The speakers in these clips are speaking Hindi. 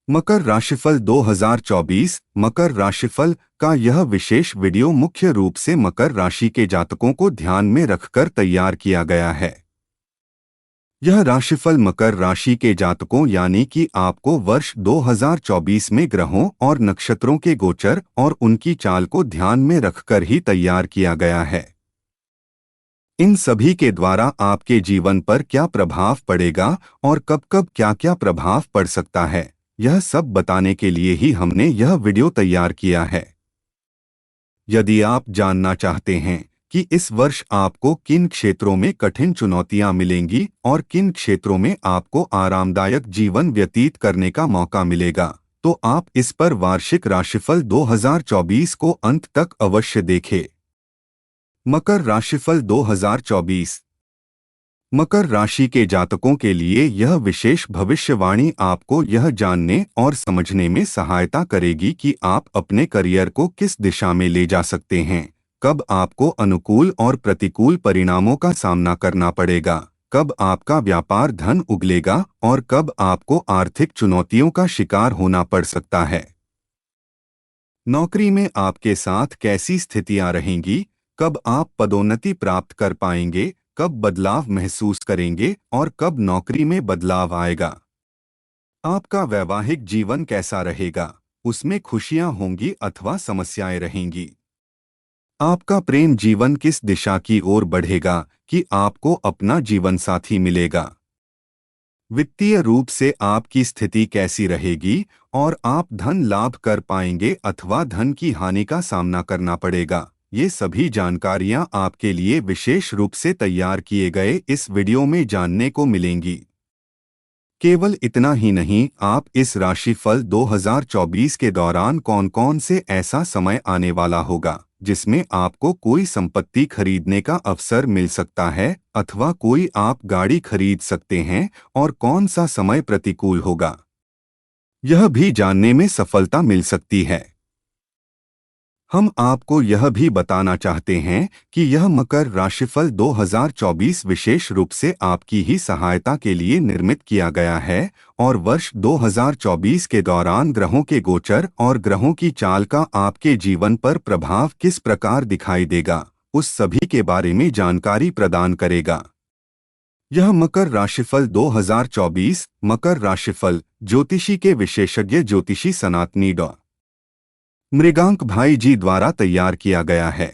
मकर राशिफल 2024 मकर राशिफल का यह विशेष वीडियो मुख्य रूप से मकर राशि के जातकों को ध्यान में रखकर तैयार किया गया है। यह राशिफल मकर राशि के जातकों यानी कि आपको वर्ष 2024 में ग्रहों और नक्षत्रों के गोचर और उनकी चाल को ध्यान में रखकर ही तैयार किया गया है। इन सभी के द्वारा आपके जीवन पर क्या प्रभाव पड़ेगा और कब कब क्या क्या प्रभाव पड़ सकता है, यह सब बताने के लिए ही हमने यह वीडियो तैयार किया है। यदि आप जानना चाहते हैं कि इस वर्ष आपको किन क्षेत्रों में कठिन चुनौतियां मिलेंगी और किन क्षेत्रों में आपको आरामदायक जीवन व्यतीत करने का मौका मिलेगा, तो आप इस पर वार्षिक राशिफल 2024 को अंत तक अवश्य देखें। मकर राशिफल 2024 मकर राशि के जातकों के लिए यह विशेष भविष्यवाणी आपको यह जानने और समझने में सहायता करेगी कि आप अपने करियर को किस दिशा में ले जा सकते हैं, कब आपको अनुकूल और प्रतिकूल परिणामों का सामना करना पड़ेगा, कब आपका व्यापार धन उगलेगा और कब आपको आर्थिक चुनौतियों का शिकार होना पड़ सकता है। नौकरी में आपके साथ कैसी स्थितियां रहेंगी, कब आप पदोन्नति प्राप्त कर पाएंगे, कब बदलाव महसूस करेंगे और कब नौकरी में बदलाव आएगा। आपका वैवाहिक जीवन कैसा रहेगा, उसमें खुशियां होंगी अथवा समस्याएं रहेंगी। आपका प्रेम जीवन किस दिशा की ओर बढ़ेगा कि आपको अपना जीवन साथी मिलेगा। वित्तीय रूप से आपकी स्थिति कैसी रहेगी और आप धन लाभ कर पाएंगे अथवा धन की हानि का सामना करना पड़ेगा। ये सभी जानकारियां आपके लिए विशेष रूप से तैयार किए गए इस वीडियो में जानने को मिलेंगी। केवल इतना ही नहीं, आप इस राशिफल 2024 के दौरान कौन कौन से ऐसा समय आने वाला होगा जिसमें आपको कोई संपत्ति खरीदने का अवसर मिल सकता है अथवा कोई आप गाड़ी खरीद सकते हैं और कौन सा समय प्रतिकूल होगा, यह भी जानने में सफलता मिल सकती है। हम आपको यह भी बताना चाहते हैं कि यह मकर राशिफल 2024 विशेष रूप से आपकी ही सहायता के लिए निर्मित किया गया है और वर्ष 2024 के दौरान ग्रहों के गोचर और ग्रहों की चाल का आपके जीवन पर प्रभाव किस प्रकार दिखाई देगा, उस सभी के बारे में जानकारी प्रदान करेगा। यह मकर राशिफल 2024 मकर राशिफल ज्योतिषी के विशेषज्ञ ज्योतिषी सनातनी डॉ मृगांक भाई जी द्वारा तैयार किया गया है।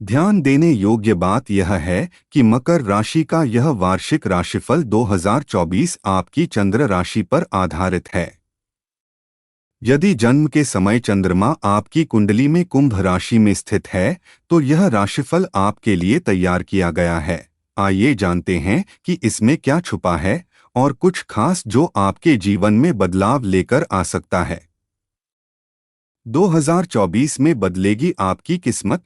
ध्यान देने योग्य बात यह है कि मकर राशि का यह वार्षिक राशिफल 2024 आपकी चंद्र राशि पर आधारित है। यदि जन्म के समय चंद्रमा आपकी कुंडली में कुंभ राशि में स्थित है तो यह राशिफल आपके लिए तैयार किया गया है। आइए जानते हैं कि इसमें क्या छुपा है और कुछ खास जो आपके जीवन में बदलाव लेकर आ सकता है। 2024 में बदलेगी आपकी किस्मत।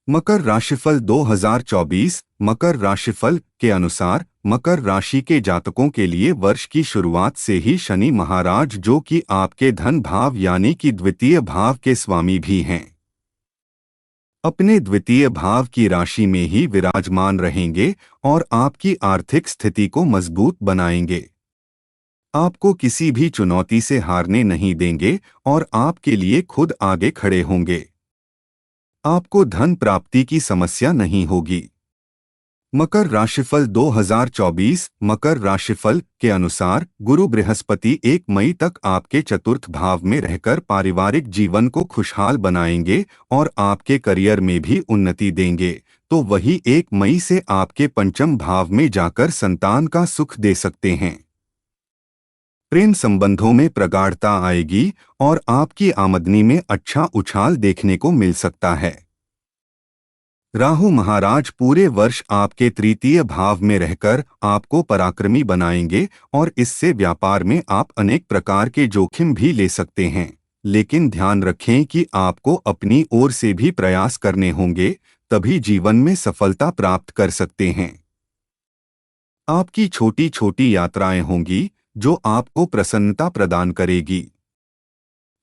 मकर राशिफल 2024 मकर राशिफल के अनुसार मकर राशि के जातकों के लिए वर्ष की शुरुआत से ही शनि महाराज, जो कि आपके धन भाव यानी कि द्वितीय भाव के स्वामी भी हैं, अपने द्वितीय भाव की राशि में ही विराजमान रहेंगे और आपकी आर्थिक स्थिति को मजबूत बनाएंगे। आपको किसी भी चुनौती से हारने नहीं देंगे और आपके लिए खुद आगे खड़े होंगे। आपको धन प्राप्ति की समस्या नहीं होगी। मकर राशिफल 2024 मकर राशिफल के अनुसार गुरु बृहस्पति 1 मई तक आपके चतुर्थ भाव में रहकर पारिवारिक जीवन को खुशहाल बनाएंगे और आपके करियर में भी उन्नति देंगे, तो वही 1 मई से आपके पंचम भाव में जाकर संतान का सुख दे सकते हैं। प्रेम संबंधों में प्रगाढ़ता आएगी और आपकी आमदनी में अच्छा उछाल देखने को मिल सकता है। राहु महाराज पूरे वर्ष आपके तृतीय भाव में रहकर आपको पराक्रमी बनाएंगे और इससे व्यापार में आप अनेक प्रकार के जोखिम भी ले सकते हैं, लेकिन ध्यान रखें कि आपको अपनी ओर से भी प्रयास करने होंगे, तभी जीवन में सफलता प्राप्त कर सकते हैं। आपकी छोटी छोटी यात्राएं होंगी जो आपको प्रसन्नता प्रदान करेगी।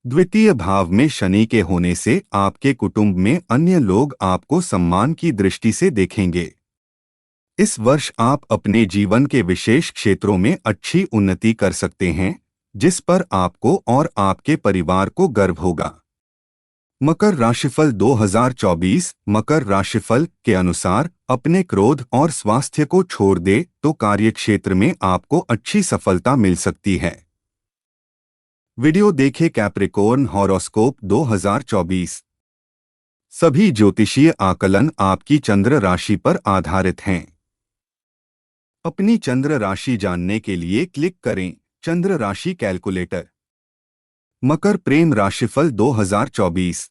द्वितीय भाव में शनि के होने से आपके कुटुंब में अन्य लोग आपको सम्मान की दृष्टि से देखेंगे। इस वर्ष आप अपने जीवन के विशेष क्षेत्रों में अच्छी उन्नति कर सकते हैं, जिस पर आपको और आपके परिवार को गर्व होगा। मकर राशिफल 2024। मकर राशिफल के अनुसार अपने क्रोध और स्वास्थ्य को छोड़ दे तो कार्यक्षेत्र में आपको अच्छी सफलता मिल सकती है। वीडियो देखें कैप्रिकॉर्न हॉरोस्कोप 2024। सभी ज्योतिषीय आकलन आपकी चंद्र राशि पर आधारित हैं। अपनी चंद्र राशि जानने के लिए क्लिक करें चंद्र राशि कैलकुलेटर। मकर प्रेम राशिफल 2024।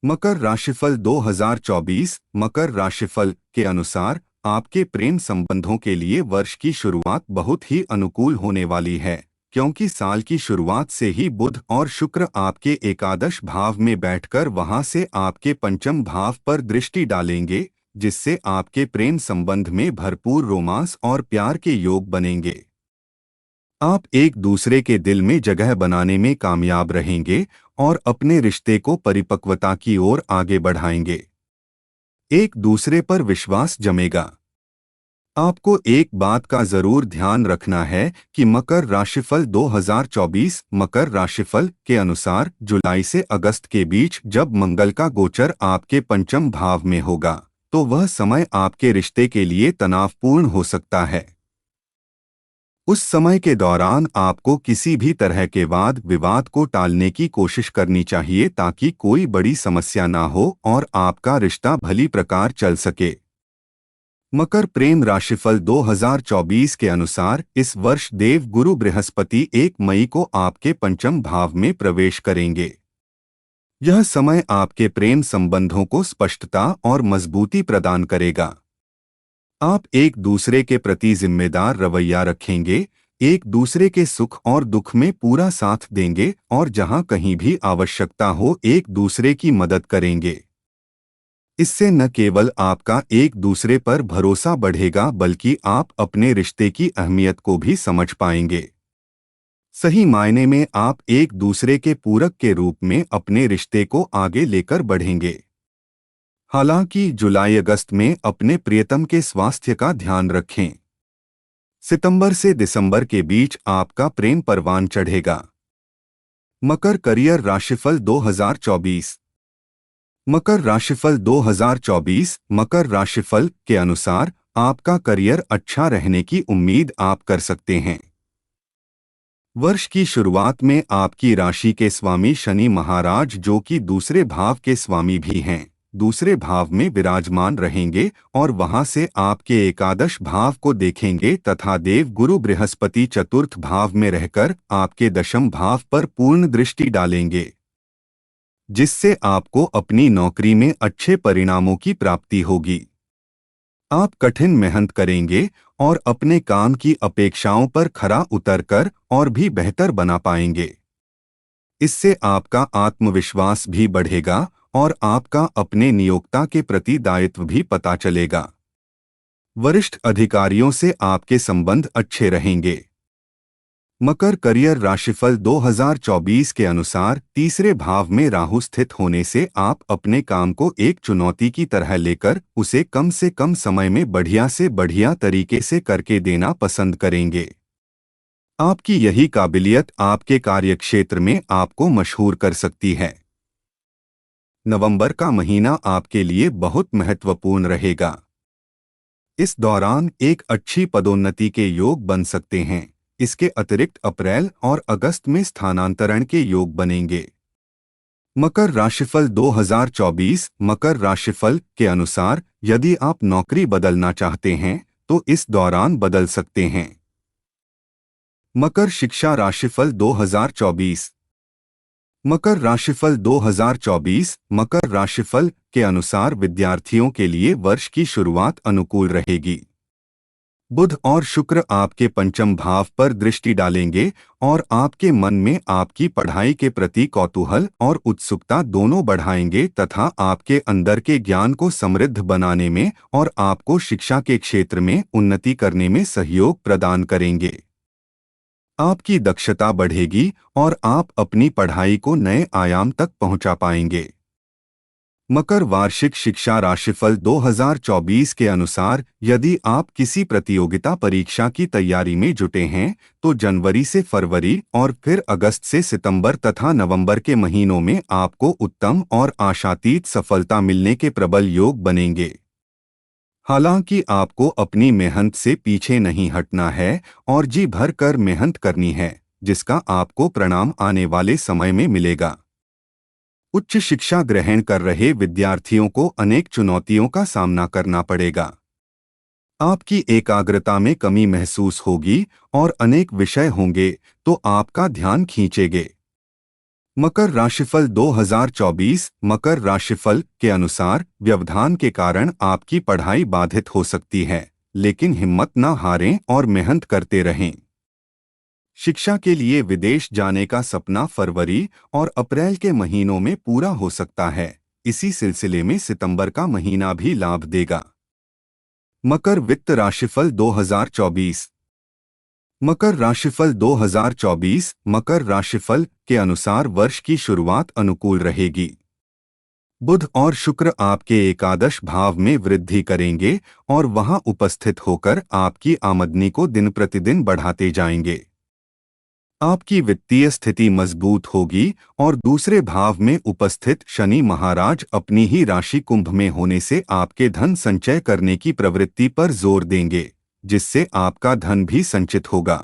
मकर राशिफल 2024। मकर राशिफल के अनुसार आपके प्रेम संबंधों के लिए वर्ष की शुरुआत बहुत ही अनुकूल होने वाली है, क्योंकि साल की शुरुआत से ही बुध और शुक्र आपके एकादश भाव में बैठकर वहां से आपके पंचम भाव पर दृष्टि डालेंगे, जिससे आपके प्रेम संबंध में भरपूर रोमांस और प्यार के योग बनेंगे। आप एक दूसरे के दिल में जगह बनाने में कामयाब रहेंगे और अपने रिश्ते को परिपक्वता की ओर आगे बढ़ाएंगे। एक दूसरे पर विश्वास जमेगा। आपको एक बात का जरूर ध्यान रखना है कि मकर राशिफल 2024 मकर राशिफल के अनुसार जुलाई से अगस्त के बीच जब मंगल का गोचर आपके पंचम भाव में होगा, तो वह समय आपके रिश्ते के लिए तनावपूर्ण हो सकता है। उस समय के दौरान आपको किसी भी तरह के वाद विवाद को टालने की कोशिश करनी चाहिए ताकि कोई बड़ी समस्या ना हो और आपका रिश्ता भली प्रकार चल सके। मकर प्रेम राशिफल 2024 के अनुसार इस वर्ष देव गुरु बृहस्पति 1 मई को आपके पंचम भाव में प्रवेश करेंगे। यह समय आपके प्रेम संबंधों को स्पष्टता और मजबूती प्रदान करेगा। आप एक दूसरे के प्रति जिम्मेदार रवैया रखेंगे, एक दूसरे के सुख और दुख में पूरा साथ देंगे और जहां कहीं भी आवश्यकता हो एक दूसरे की मदद करेंगे। इससे न केवल आपका एक दूसरे पर भरोसा बढ़ेगा बल्कि आप अपने रिश्ते की अहमियत को भी समझ पाएंगे। सही मायने में आप एक दूसरे के पूरक के रूप में अपने रिश्ते को आगे लेकर बढ़ेंगे। हालांकि जुलाई अगस्त में अपने प्रियतम के स्वास्थ्य का ध्यान रखें। सितंबर से दिसंबर के बीच आपका प्रेम परवान चढ़ेगा। मकर करियर राशिफल 2024। मकर राशिफल 2024 मकर राशिफल के अनुसार आपका करियर अच्छा रहने की उम्मीद आप कर सकते हैं। वर्ष की शुरुआत में आपकी राशि के स्वामी शनि महाराज, जो कि दूसरे भाव के स्वामी भी हैं, दूसरे भाव में विराजमान रहेंगे और वहां से आपके एकादश भाव को देखेंगे तथा देव गुरु बृहस्पति चतुर्थ भाव में रहकर आपके दशम भाव पर पूर्ण दृष्टि डालेंगे, जिससे आपको अपनी नौकरी में अच्छे परिणामों की प्राप्ति होगी। आप कठिन मेहनत करेंगे और अपने काम की अपेक्षाओं पर खरा उतरकर और भी बेहतर बना पाएंगे। इससे आपका आत्मविश्वास भी बढ़ेगा और आपका अपने नियोक्ता के प्रति दायित्व भी पता चलेगा। वरिष्ठ अधिकारियों से आपके संबंध अच्छे रहेंगे। मकर करियर राशिफल 2024 के अनुसार तीसरे भाव में राहु स्थित होने से आप अपने काम को एक चुनौती की तरह लेकर उसे कम से कम समय में बढ़िया से बढ़िया तरीके से करके देना पसंद करेंगे। आपकी यही काबिलियत आपके कार्यक्षेत्र में आपको मशहूर कर सकती है। नवंबर का महीना आपके लिए बहुत महत्वपूर्ण रहेगा। इस दौरान एक अच्छी पदोन्नति के योग बन सकते हैं। इसके अतिरिक्त अप्रैल और अगस्त में स्थानांतरण के योग बनेंगे। मकर राशिफल 2024 मकर राशिफल के अनुसार यदि आप नौकरी बदलना चाहते हैं तो इस दौरान बदल सकते हैं। मकर शिक्षा राशिफल 2024। मकर राशिफल 2024 मकर राशिफल के अनुसार विद्यार्थियों के लिए वर्ष की शुरुआत अनुकूल रहेगी। बुध और शुक्र आपके पंचम भाव पर दृष्टि डालेंगे और आपके मन में आपकी पढ़ाई के प्रति कौतूहल और उत्सुकता दोनों बढ़ाएंगे तथा आपके अंदर के ज्ञान को समृद्ध बनाने में और आपको शिक्षा के क्षेत्र में उन्नति करने में सहयोग प्रदान करेंगे। आपकी दक्षता बढ़ेगी और आप अपनी पढ़ाई को नए आयाम तक पहुंचा पाएंगे। मकर वार्षिक शिक्षा राशिफल 2024 के अनुसार यदि आप किसी प्रतियोगिता परीक्षा की तैयारी में जुटे हैं तो जनवरी से फरवरी और फिर अगस्त से सितंबर तथा नवंबर के महीनों में आपको उत्तम और आशातीत सफलता मिलने के प्रबल योग बनेंगे। हालांकि आपको अपनी मेहनत से पीछे नहीं हटना है और जी भर कर मेहनत करनी है, जिसका आपको परिणाम आने वाले समय में मिलेगा। उच्च शिक्षा ग्रहण कर रहे विद्यार्थियों को अनेक चुनौतियों का सामना करना पड़ेगा। आपकी एकाग्रता में कमी महसूस होगी और अनेक विषय होंगे तो आपका ध्यान खींचेंगे। मकर राशिफल 2024 मकर राशिफल के अनुसार व्यवधान के कारण आपकी पढ़ाई बाधित हो सकती है, लेकिन हिम्मत न हारें और मेहनत करते रहें। शिक्षा के लिए विदेश जाने का सपना फरवरी और अप्रैल के महीनों में पूरा हो सकता है। इसी सिलसिले में सितंबर का महीना भी लाभ देगा। मकर वित्त राशिफल 2024 मकर राशिफल 2024 मकर राशिफल के अनुसार वर्ष की शुरुआत अनुकूल रहेगी। बुध और शुक्र आपके एकादश भाव में वृद्धि करेंगे और वहां उपस्थित होकर आपकी आमदनी को दिन प्रतिदिन बढ़ाते जाएंगे। आपकी वित्तीय स्थिति मजबूत होगी और दूसरे भाव में उपस्थित शनि महाराज अपनी ही राशि कुंभ में होने से आपके धन संचय करने की प्रवृत्ति पर जोर देंगे, जिससे आपका धन भी संचित होगा।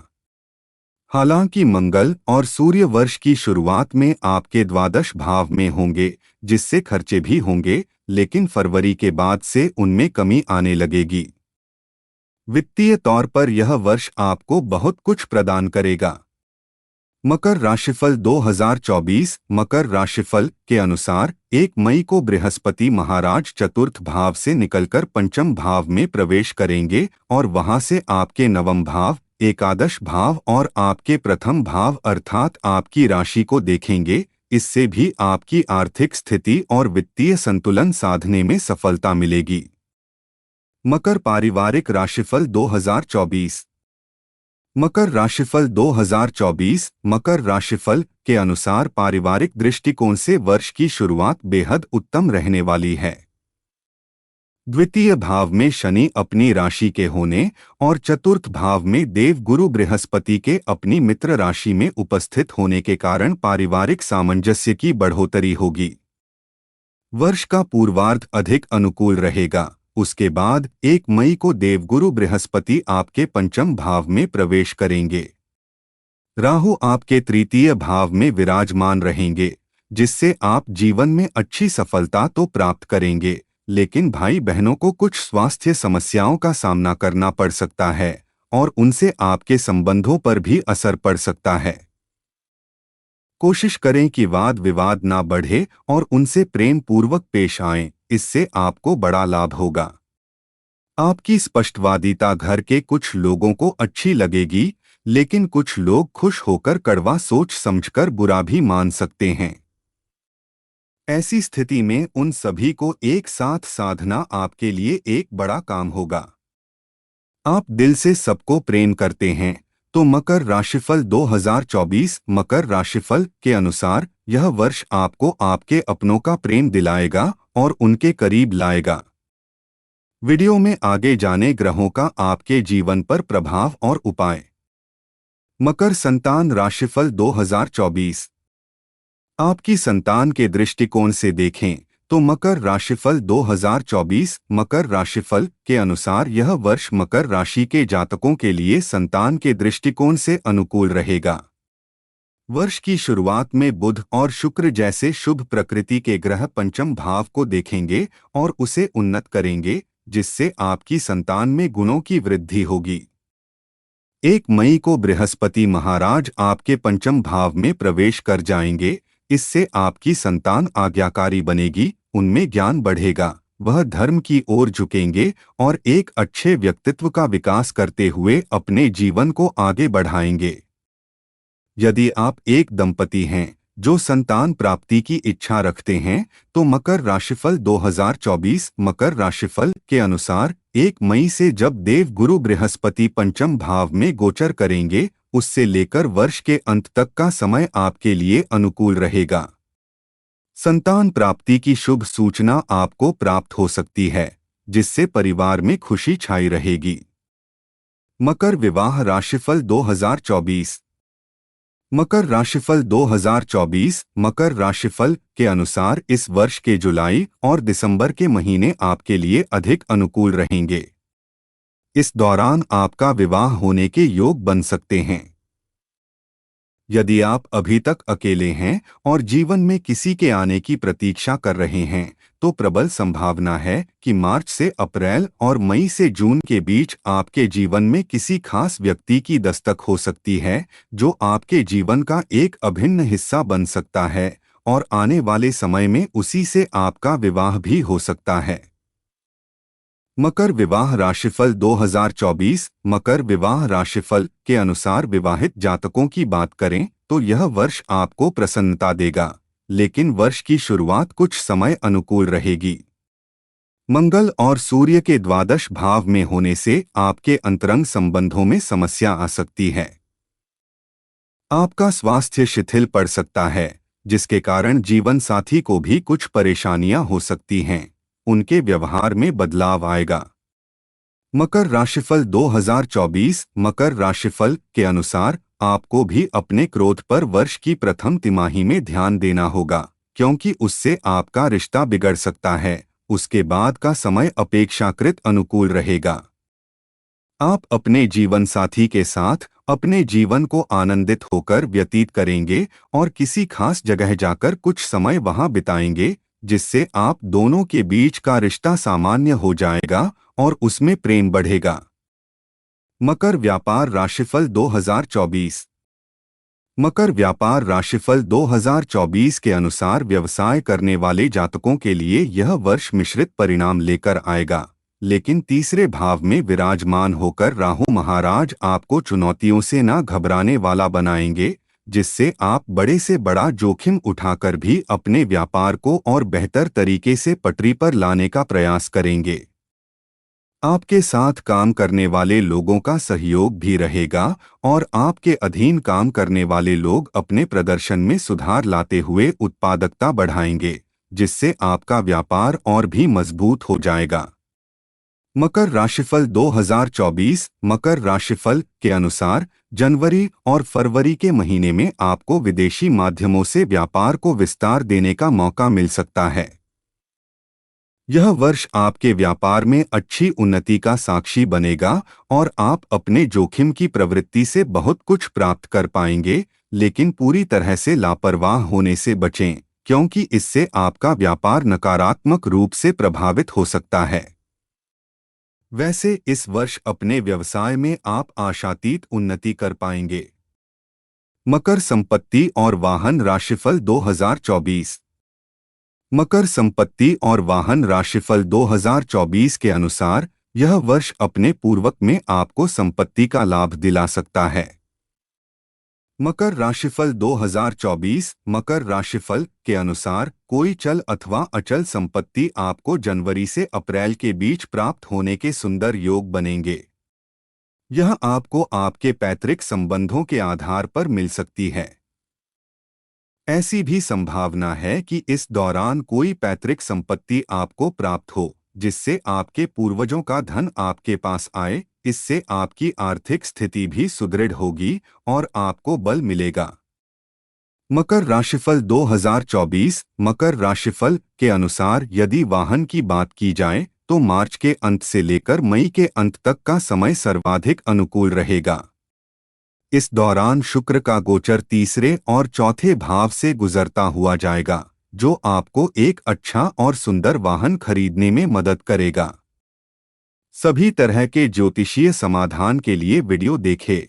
हालांकि मंगल और सूर्य वर्ष की शुरुआत में आपके द्वादश भाव में होंगे, जिससे खर्चे भी होंगे, लेकिन फरवरी के बाद से उनमें कमी आने लगेगी। वित्तीय तौर पर यह वर्ष आपको बहुत कुछ प्रदान करेगा। मकर राशिफल 2024 मकर राशिफल के अनुसार 1 मई को बृहस्पति महाराज चतुर्थ भाव से निकलकर पंचम भाव में प्रवेश करेंगे और वहां से आपके नवम भाव, एकादश भाव और आपके प्रथम भाव अर्थात आपकी राशि को देखेंगे। इससे भी आपकी आर्थिक स्थिति और वित्तीय संतुलन साधने में सफलता मिलेगी। मकर पारिवारिक राशिफल 2024 मकर राशिफल 2024 मकर राशिफल के अनुसार पारिवारिक दृष्टिकोण से वर्ष की शुरुआत बेहद उत्तम रहने वाली है। द्वितीय भाव में शनि अपनी राशि के होने और चतुर्थ भाव में देव गुरु बृहस्पति के अपनी मित्र राशि में उपस्थित होने के कारण पारिवारिक सामंजस्य की बढ़ोतरी होगी। वर्ष का पूर्वार्ध अधिक अनुकूल रहेगा। उसके बाद 1 मई को देवगुरु बृहस्पति आपके पंचम भाव में प्रवेश करेंगे। राहु आपके तृतीय भाव में विराजमान रहेंगे, जिससे आप जीवन में अच्छी सफलता तो प्राप्त करेंगे, लेकिन भाई बहनों को कुछ स्वास्थ्य समस्याओं का सामना करना पड़ सकता है और उनसे आपके संबंधों पर भी असर पड़ सकता है। कोशिश करें कि वाद विवाद ना बढ़े और उनसे प्रेम पूर्वक पेश आएं, इससे आपको बड़ा लाभ होगा। आपकी स्पष्टवादिता घर के कुछ लोगों को अच्छी लगेगी, लेकिन कुछ लोग खुश होकर कड़वा सोच समझकर बुरा भी मान सकते हैं। ऐसी स्थिति में उन सभी को एक साथ साधना आपके लिए एक बड़ा काम होगा। आप दिल से सबको प्रेम करते हैं तो मकर राशिफल 2024 मकर राशिफल के अनुसार यह वर्ष आपको आपके अपनों का प्रेम दिलाएगा और उनके करीब लाएगा। वीडियो में आगे जाने ग्रहों का आपके जीवन पर प्रभाव और उपाय। मकर संतान राशिफल 2024 आपकी संतान के दृष्टिकोण से देखें तो मकर राशिफल 2024 मकर राशिफल के अनुसार यह वर्ष मकर राशि के जातकों के लिए संतान के दृष्टिकोण से अनुकूल रहेगा। वर्ष की शुरुआत में बुध और शुक्र जैसे शुभ प्रकृति के ग्रह पंचम भाव को देखेंगे और उसे उन्नत करेंगे, जिससे आपकी संतान में गुणों की वृद्धि होगी। 1 मई को बृहस्पति महाराज आपके पंचम भाव में प्रवेश कर जाएंगे। इससे आपकी संतान आज्ञाकारी बनेगी, उनमें ज्ञान बढ़ेगा, वह धर्म की ओर झुकेंगे और एक अच्छे व्यक्तित्व का विकास करते हुए अपने जीवन को आगे बढ़ाएंगे। यदि आप एक दंपति हैं जो संतान प्राप्ति की इच्छा रखते हैं तो मकर राशिफल 2024 मकर राशिफल के अनुसार 1 मई से जब देव गुरु बृहस्पति पंचम भाव में गोचर करेंगे, उससे लेकर वर्ष के अंत तक का समय आपके लिए अनुकूल रहेगा। संतान प्राप्ति की शुभ सूचना आपको प्राप्त हो सकती है, जिससे परिवार में खुशी छाई रहेगी। मकर विवाह राशिफल 2024। मकर राशिफल 2024 मकर राशिफल के अनुसार इस वर्ष के जुलाई और दिसंबर के महीने आपके लिए अधिक अनुकूल रहेंगे। इस दौरान आपका विवाह होने के योग बन सकते हैं। यदि आप अभी तक अकेले हैं और जीवन में किसी के आने की प्रतीक्षा कर रहे हैं, तो प्रबल संभावना है कि मार्च से अप्रैल और मई से जून के बीच आपके जीवन में किसी खास व्यक्ति की दस्तक हो सकती है, जो आपके जीवन का एक अभिन्न हिस्सा बन सकता है और आने वाले समय में उसी से आपका विवाह भी हो सकता है। मकर विवाह राशिफल 2024 मकर विवाह राशिफल के अनुसार विवाहित जातकों की बात करें तो यह वर्ष आपको प्रसन्नता देगा, लेकिन वर्ष की शुरुआत कुछ समय अनुकूल रहेगी। मंगल और सूर्य के द्वादश भाव में होने से आपके अंतरंग संबंधों में समस्या आ सकती है। आपका स्वास्थ्य शिथिल पड़ सकता है, जिसके कारण जीवन साथी को भी कुछ परेशानियां हो सकती हैं। उनके व्यवहार में बदलाव आएगा। मकर राशिफल 2024 मकर राशिफल के अनुसार आपको भी अपने क्रोध पर वर्ष की प्रथम तिमाही में ध्यान देना होगा, क्योंकि उससे आपका रिश्ता बिगड़ सकता है। उसके बाद का समय अपेक्षाकृत अनुकूल रहेगा। आप अपने जीवन साथी के साथ अपने जीवन को आनंदित होकर व्यतीत करेंगे और किसी खास जगह जाकर कुछ समय वहां बिताएंगे, जिससे आप दोनों के बीच का रिश्ता सामान्य हो जाएगा और उसमें प्रेम बढ़ेगा। मकर व्यापार राशिफल 2024 मकर व्यापार राशिफल 2024 के अनुसार व्यवसाय करने वाले जातकों के लिए यह वर्ष मिश्रित परिणाम लेकर आएगा, लेकिन तीसरे भाव में विराजमान होकर राहु महाराज आपको चुनौतियों से न घबराने वाला बनाएंगे, जिससे आप बड़े से बड़ा जोखिम उठाकर भी अपने व्यापार को और बेहतर तरीके से पटरी पर लाने का प्रयास करेंगे। आपके साथ काम करने वाले लोगों का सहयोग भी रहेगा और आपके अधीन काम करने वाले लोग अपने प्रदर्शन में सुधार लाते हुए उत्पादकता बढ़ाएंगे, जिससे आपका व्यापार और भी मजबूत हो जाएगा। मकर राशिफल 2024 मकर राशिफल के अनुसार जनवरी और फरवरी के महीने में आपको विदेशी माध्यमों से व्यापार को विस्तार देने का मौका मिल सकता है। यह वर्ष आपके व्यापार में अच्छी उन्नति का साक्षी बनेगा और आप अपने जोखिम की प्रवृत्ति से बहुत कुछ प्राप्त कर पाएंगे, लेकिन पूरी तरह से लापरवाह होने से बचें, क्योंकि इससे आपका व्यापार नकारात्मक रूप से प्रभावित हो सकता है। वैसे इस वर्ष अपने व्यवसाय में आप आशातीत उन्नति कर पाएंगे। मकर संपत्ति और वाहन राशिफल 2024 मकर संपत्ति और वाहन राशिफल 2024 के अनुसार यह वर्ष अपने पूर्वक में आपको संपत्ति का लाभ दिला सकता है। मकर राशिफल 2024 मकर राशिफल के अनुसार कोई चल अथवा अचल संपत्ति आपको जनवरी से अप्रैल के बीच प्राप्त होने के सुंदर योग बनेंगे। यह आपको आपके पैतृक संबंधों के आधार पर मिल सकती है। ऐसी भी संभावना है कि इस दौरान कोई पैतृक संपत्ति आपको प्राप्त हो, जिससे आपके पूर्वजों का धन आपके पास आए। इससे आपकी आर्थिक स्थिति भी सुदृढ़ होगी और आपको बल मिलेगा। मकर राशिफल 2024 मकर राशिफल के अनुसार यदि वाहन की बात की जाए तो मार्च के अंत से लेकर मई के अंत तक का समय सर्वाधिक अनुकूल रहेगा। इस दौरान शुक्र का गोचर तीसरे और चौथे भाव से गुजरता हुआ जाएगा, जो आपको एक अच्छा और सुंदर वाहन खरीदने में मदद करेगा। सभी तरह के ज्योतिषीय समाधान के लिए वीडियो देखें।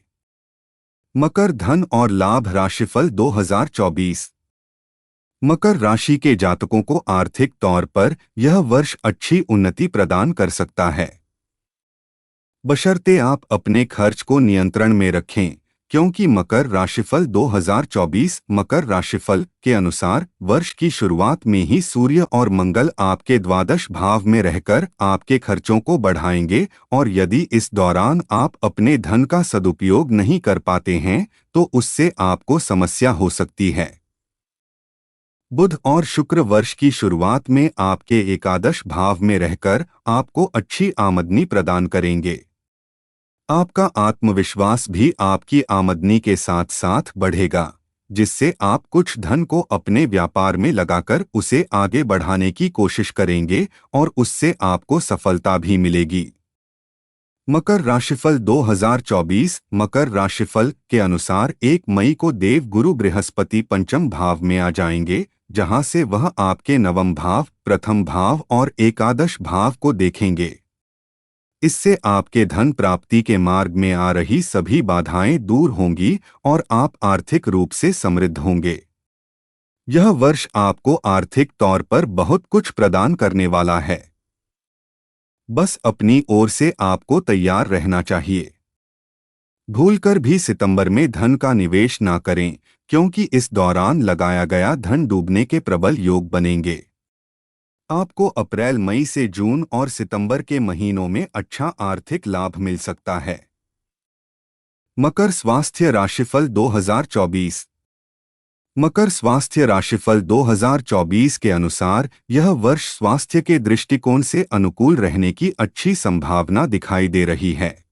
मकर धन और लाभ राशिफल 2024 मकर राशि के जातकों को आर्थिक तौर पर यह वर्ष अच्छी उन्नति प्रदान कर सकता है, बशर्ते आप अपने खर्च को नियंत्रण में रखें, क्योंकि मकर राशिफल 2024 मकर राशिफल के अनुसार वर्ष की शुरुआत में ही सूर्य और मंगल आपके द्वादश भाव में रहकर आपके खर्चों को बढ़ाएंगे और यदि इस दौरान आप अपने धन का सदुपयोग नहीं कर पाते हैं तो उससे आपको समस्या हो सकती है। बुध और शुक्र वर्ष की शुरुआत में आपके एकादश भाव में रहकर आपको अच्छी आमदनी प्रदान करेंगे। आपका आत्मविश्वास भी आपकी आमदनी के साथ साथ बढ़ेगा, जिससे आप कुछ धन को अपने व्यापार में लगाकर उसे आगे बढ़ाने की कोशिश करेंगे और उससे आपको सफलता भी मिलेगी। मकर राशिफल 2024। मकर राशिफल के अनुसार 1 मई को देव गुरु बृहस्पति पंचम भाव में आ जाएंगे, जहां से वह आपके नवम भाव, प्रथम भाव और एकादश भाव को देखेंगे। इससे आपके धन प्राप्ति के मार्ग में आ रही सभी बाधाएं दूर होंगी और आप आर्थिक रूप से समृद्ध होंगे। यह वर्ष आपको आर्थिक तौर पर बहुत कुछ प्रदान करने वाला है। बस अपनी ओर से आपको तैयार रहना चाहिए। भूलकर भी सितंबर में धन का निवेश ना करें, क्योंकि इस दौरान लगाया गया धन डूबने के प्रबल योग बनेंगे। आपको अप्रैल, मई से जून और सितंबर के महीनों में अच्छा आर्थिक लाभ मिल सकता है। मकर स्वास्थ्य राशिफल 2024। मकर स्वास्थ्य राशिफल 2024 के अनुसार यह वर्ष स्वास्थ्य के दृष्टिकोण से अनुकूल रहने की अच्छी संभावना दिखाई दे रही है।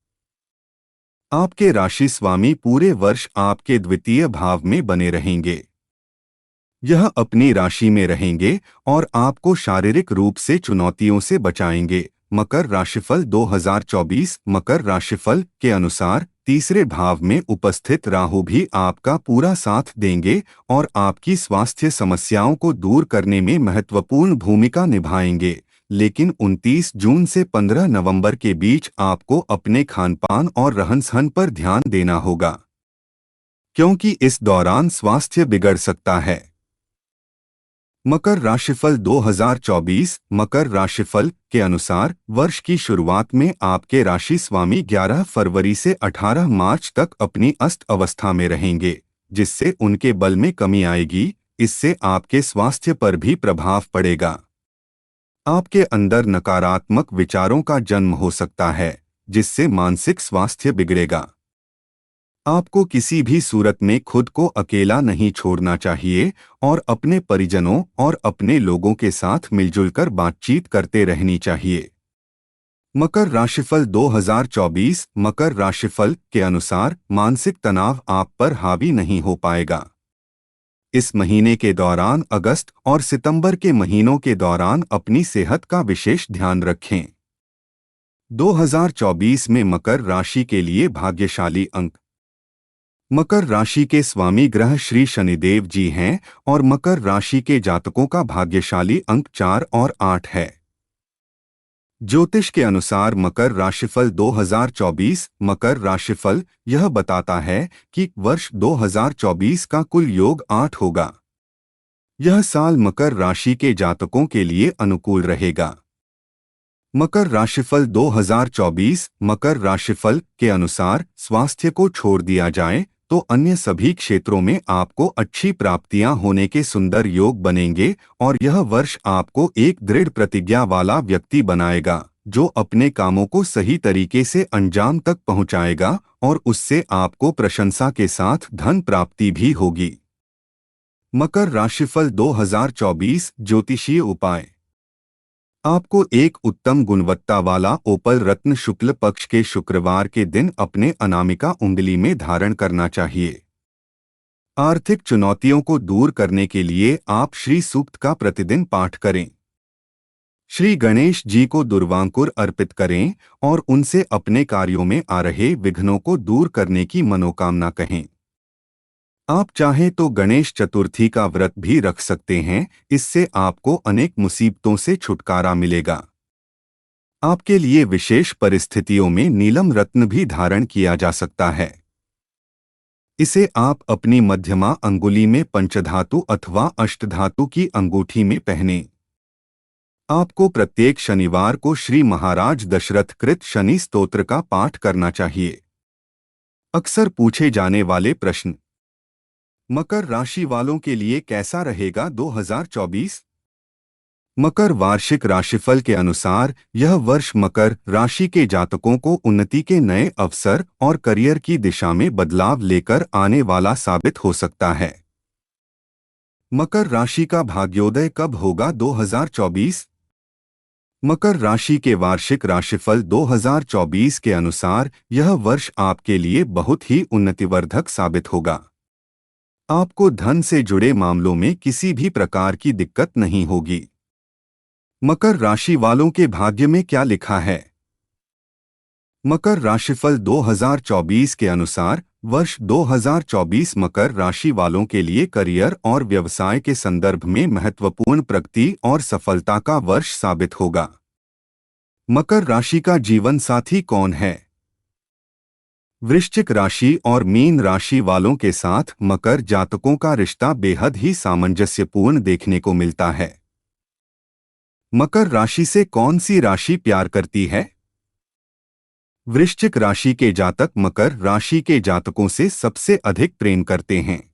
आपके राशि स्वामी पूरे वर्ष आपके द्वितीय भाव में बने रहेंगे। यह अपनी राशि में रहेंगे और आपको शारीरिक रूप से चुनौतियों से बचाएंगे। मकर राशिफल 2024। मकर राशिफल के अनुसार तीसरे भाव में उपस्थित राहु भी आपका पूरा साथ देंगे और आपकी स्वास्थ्य समस्याओं को दूर करने में महत्वपूर्ण भूमिका निभाएंगे। लेकिन 29 जून से 15 नवंबर के बीच आपको अपने खानपान और रहन-सहन पर ध्यान देना होगा, क्योंकि इस दौरान स्वास्थ्य बिगड़ सकता है। मकर राशिफल 2024। मकर राशिफल के अनुसार वर्ष की शुरुआत में आपके राशि स्वामी 11 फरवरी से 18 मार्च तक अपनी अस्त अवस्था में रहेंगे, जिससे उनके बल में कमी आएगी। इससे आपके स्वास्थ्य पर भी प्रभाव पड़ेगा। आपके अंदर नकारात्मक विचारों का जन्म हो सकता है, जिससे मानसिक स्वास्थ्य बिगड़ेगा। आपको किसी भी सूरत में खुद को अकेला नहीं छोड़ना चाहिए और अपने परिजनों और अपने लोगों के साथ मिलजुल कर बातचीत करते रहनी चाहिए। मकर राशिफल 2024। मकर राशिफल के अनुसार मानसिक तनाव आप पर हावी नहीं हो पाएगा। इस महीने के दौरान, अगस्त और सितंबर के महीनों के दौरान अपनी सेहत का विशेष ध्यान रखें। 2024 में मकर राशि के लिए भाग्यशाली अंक। मकर राशि के स्वामी ग्रह श्री शनिदेव जी हैं और मकर राशि के जातकों का भाग्यशाली अंक 4 और 8 है। ज्योतिष के अनुसार मकर राशिफल 2024। मकर राशिफल यह बताता है कि वर्ष 2024 का कुल योग 8 होगा। यह साल मकर राशि के जातकों के लिए अनुकूल रहेगा। मकर राशिफल 2024। मकर राशिफल के अनुसार स्वास्थ्य को छोड़ दिया जाए तो अन्य सभी क्षेत्रों में आपको अच्छी प्राप्तियां होने के सुंदर योग बनेंगे और यह वर्ष आपको एक दृढ़ प्रतिज्ञा वाला व्यक्ति बनाएगा, जो अपने कामों को सही तरीके से अंजाम तक पहुंचाएगा और उससे आपको प्रशंसा के साथ धन प्राप्ति भी होगी। मकर राशिफल 2024 ज्योतिषीय उपाय। आपको एक उत्तम गुणवत्ता वाला ओपल रत्न शुक्ल पक्ष के शुक्रवार के दिन अपने अनामिका उंगली में धारण करना चाहिए। आर्थिक चुनौतियों को दूर करने के लिए आप श्री सूक्त का प्रतिदिन पाठ करें। श्री गणेश जी को दुर्वांकुर अर्पित करें और उनसे अपने कार्यों में आ रहे विघ्नों को दूर करने की मनोकामना कहें। आप चाहें तो गणेश चतुर्थी का व्रत भी रख सकते हैं, इससे आपको अनेक मुसीबतों से छुटकारा मिलेगा। आपके लिए विशेष परिस्थितियों में नीलम रत्न भी धारण किया जा सकता है। इसे आप अपनी मध्यमा अंगुली में पंचधातु अथवा अष्टधातु की अंगूठी में पहनें। आपको प्रत्येक शनिवार को श्री महाराज दशरथ कृत शनि स्तोत्र का पाठ करना चाहिए। अक्सर पूछे जाने वाले प्रश्न। मकर राशि वालों के लिए कैसा रहेगा 2024? मकर वार्षिक राशिफल के अनुसार यह वर्ष मकर राशि के जातकों को उन्नति के नए अवसर और करियर की दिशा में बदलाव लेकर आने वाला साबित हो सकता है। मकर राशि का भाग्योदय कब होगा 2024? मकर राशि के वार्षिक राशिफल 2024 के अनुसार यह वर्ष आपके लिए बहुत ही उन्नतिवर्धक साबित होगा। आपको धन से जुड़े मामलों में किसी भी प्रकार की दिक्कत नहीं होगी। मकर राशि वालों के भाग्य में क्या लिखा है? मकर राशिफल 2024 के अनुसार वर्ष 2024 मकर राशि वालों के लिए करियर और व्यवसाय के संदर्भ में महत्वपूर्ण प्रगति और सफलता का वर्ष साबित होगा। मकर राशि का जीवन साथी कौन है? वृश्चिक राशि और मीन राशि वालों के साथ मकर जातकों का रिश्ता बेहद ही सामंजस्यपूर्ण देखने को मिलता है। मकर राशि से कौन सी राशि प्यार करती है? वृश्चिक राशि के जातक मकर राशि के जातकों से सबसे अधिक प्रेम करते हैं।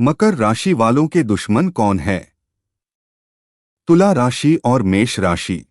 मकर राशि वालों के दुश्मन कौन है? तुला राशि और मेष राशि।